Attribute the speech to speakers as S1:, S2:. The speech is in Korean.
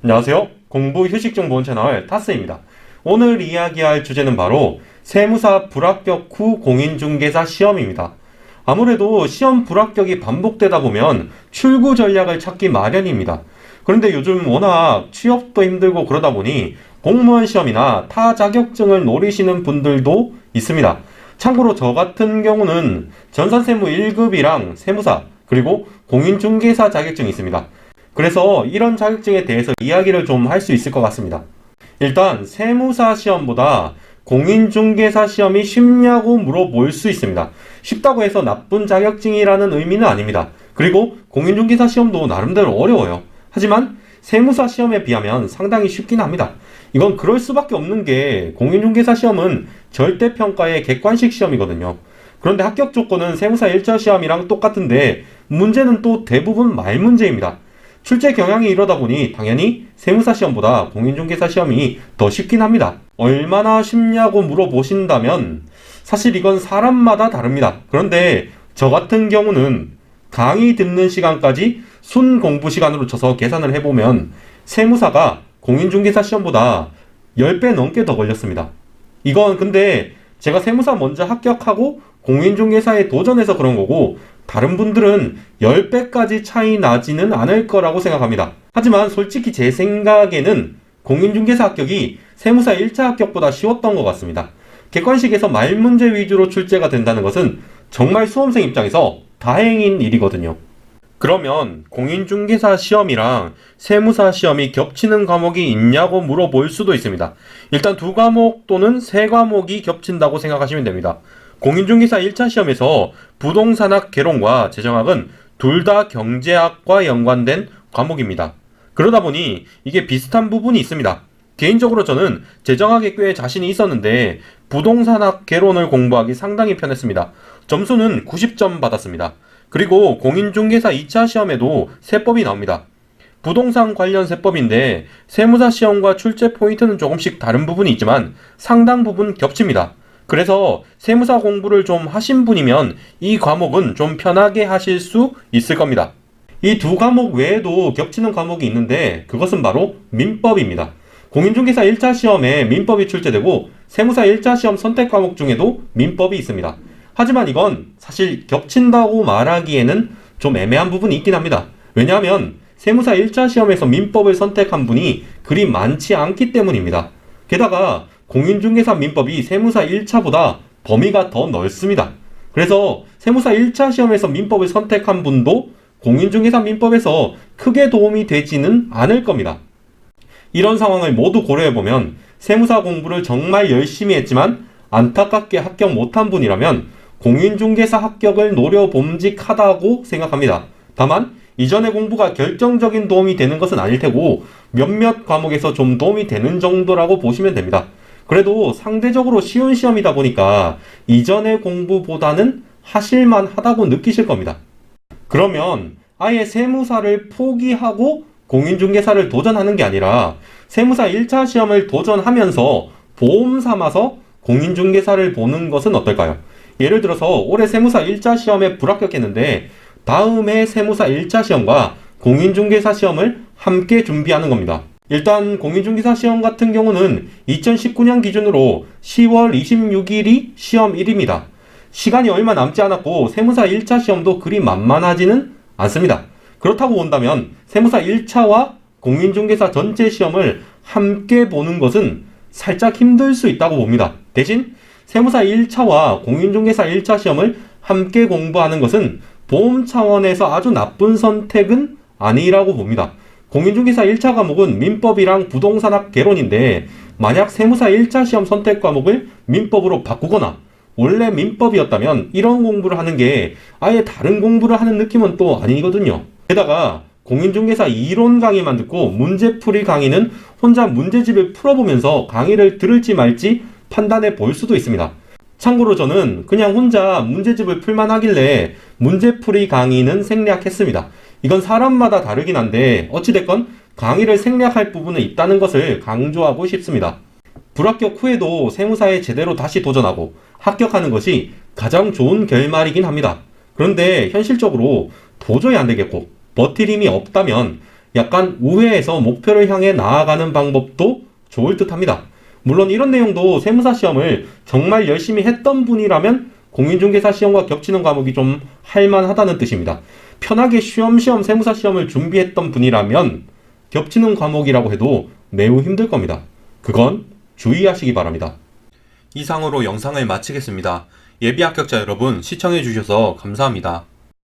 S1: 안녕하세요. 공부휴식정보원 채널 타스입니다. 오늘 이야기할 주제는 바로 세무사 불합격 후 공인중개사 시험입니다. 아무래도 시험 불합격이 반복되다 보면 출구 전략을 찾기 마련입니다. 그런데 요즘 워낙 취업도 힘들고 그러다 보니 공무원 시험이나 타 자격증을 노리시는 분들도 있습니다. 참고로 저 같은 경우는 전산세무 1급이랑 세무사 그리고 공인중개사 자격증이 있습니다. 그래서 이런 자격증에 대해서 이야기를 좀 할 수 있을 것 같습니다. 일단 세무사 시험보다 공인중개사 시험이 쉽냐고 물어볼 수 있습니다. 쉽다고 해서 나쁜 자격증이라는 의미는 아닙니다. 그리고 공인중개사 시험도 나름대로 어려워요. 하지만 세무사 시험에 비하면 상당히 쉽긴 합니다. 이건 그럴 수밖에 없는 게 공인중개사 시험은 절대평가의 객관식 시험이거든요. 그런데 합격 조건은 세무사 1차 시험이랑 똑같은데 문제는 또 대부분 말 문제입니다. 출제 경향이 이러다 보니 당연히 세무사 시험보다 공인중개사 시험이 더 쉽긴 합니다. 얼마나 쉽냐고 물어보신다면 사실 이건 사람마다 다릅니다. 그런데 저 같은 경우는 강의 듣는 시간까지 순 공부 시간으로 쳐서 계산을 해보면 세무사가 공인중개사 시험보다 10배 넘게 더 걸렸습니다. 이건 근데 제가 세무사 먼저 합격하고 공인중개사에 도전해서 그런 거고 다른 분들은 10배까지 차이 나지는 않을 거라고 생각합니다. 하지만 솔직히 제 생각에는 공인중개사 합격이 세무사 1차 합격보다 쉬웠던 것 같습니다. 객관식에서 말 문제 위주로 출제가 된다는 것은 정말 수험생 입장에서 다행인 일이거든요. 그러면 공인중개사 시험이랑 세무사 시험이 겹치는 과목이 있냐고 물어볼 수도 있습니다. 일단 2과목 또는 3과목이 겹친다고 생각하시면 됩니다. 공인중개사 1차 시험에서 부동산학 개론과 재정학은 둘 다 경제학과 연관된 과목입니다. 그러다 보니 이게 비슷한 부분이 있습니다. 개인적으로 저는 재정학에 꽤 자신이 있었는데 부동산학 개론을 공부하기 상당히 편했습니다. 점수는 90점 받았습니다. 그리고 공인중개사 2차 시험에도 세법이 나옵니다. 부동산 관련 세법인데 세무사 시험과 출제 포인트는 조금씩 다른 부분이 있지만 상당 부분 겹칩니다. 그래서 세무사 공부를 좀 하신 분이면 이 과목은 좀 편하게 하실 수 있을 겁니다. 이 2과목 외에도 겹치는 과목이 있는데 그것은 바로 민법입니다. 공인중개사 1차 시험에 민법이 출제되고 세무사 1차 시험 선택 과목 중에도 민법이 있습니다. 하지만 이건 사실 겹친다고 말하기에는 좀 애매한 부분이 있긴 합니다. 왜냐하면 세무사 1차 시험에서 민법을 선택한 분이 그리 많지 않기 때문입니다. 게다가 공인중개사 민법이 세무사 1차보다 범위가 더 넓습니다. 그래서 세무사 1차 시험에서 민법을 선택한 분도 공인중개사 민법에서 크게 도움이 되지는 않을 겁니다. 이런 상황을 모두 고려해보면 세무사 공부를 정말 열심히 했지만 안타깝게 합격 못한 분이라면 공인중개사 합격을 노려봄직하다고 생각합니다. 다만 이전의 공부가 결정적인 도움이 되는 것은 아닐 테고 몇몇 과목에서 좀 도움이 되는 정도라고 보시면 됩니다. 그래도 상대적으로 쉬운 시험이다 보니까 이전의 공부보다는 하실만 하다고 느끼실 겁니다. 그러면 아예 세무사를 포기하고 공인중개사를 도전하는 게 아니라 세무사 1차 시험을 도전하면서 보험 삼아서 공인중개사를 보는 것은 어떨까요? 예를 들어서 올해 세무사 1차 시험에 불합격했는데 다음해 세무사 1차 시험과 공인중개사 시험을 함께 준비하는 겁니다. 일단 공인중개사 시험 같은 경우는 2019년 기준으로 10월 26일이 시험일입니다. 시간이 얼마 남지 않았고 세무사 1차 시험도 그리 만만하지는 않습니다. 그렇다고 본다면 세무사 1차와 공인중개사 전체 시험을 함께 보는 것은 살짝 힘들 수 있다고 봅니다. 대신 세무사 1차와 공인중개사 1차 시험을 함께 공부하는 것은 보험 차원에서 아주 나쁜 선택은 아니라고 봅니다. 공인중개사 1차 과목은 민법이랑 부동산학 개론인데 만약 세무사 1차 시험 선택 과목을 민법으로 바꾸거나 원래 민법이었다면 이런 공부를 하는 게 아예 다른 공부를 하는 느낌은 또 아니거든요. 게다가 공인중개사 이론 강의만 듣고 문제풀이 강의는 혼자 문제집을 풀어보면서 강의를 들을지 말지 판단해 볼 수도 있습니다. 참고로 저는 그냥 혼자 문제집을 풀만 하길래 문제풀이 강의는 생략했습니다. 이건 사람마다 다르긴 한데 어찌됐건 강의를 생략할 부분은 있다는 것을 강조하고 싶습니다. 불합격 후에도 세무사에 제대로 다시 도전하고 합격하는 것이 가장 좋은 결말이긴 합니다. 그런데 현실적으로 도저히 안 되겠고 버틸 힘이 없다면 약간 우회해서 목표를 향해 나아가는 방법도 좋을 듯 합니다. 물론 이런 내용도 세무사 시험을 정말 열심히 했던 분이라면 공인중개사 시험과 겹치는 과목이 좀 할만하다는 뜻입니다. 편하게 쉬엄쉬엄 세무사 시험을 준비했던 분이라면 겹치는 과목이라고 해도 매우 힘들 겁니다. 그건 주의하시기 바랍니다. 이상으로 영상을 마치겠습니다. 예비 합격자 여러분 시청해주셔서 감사합니다.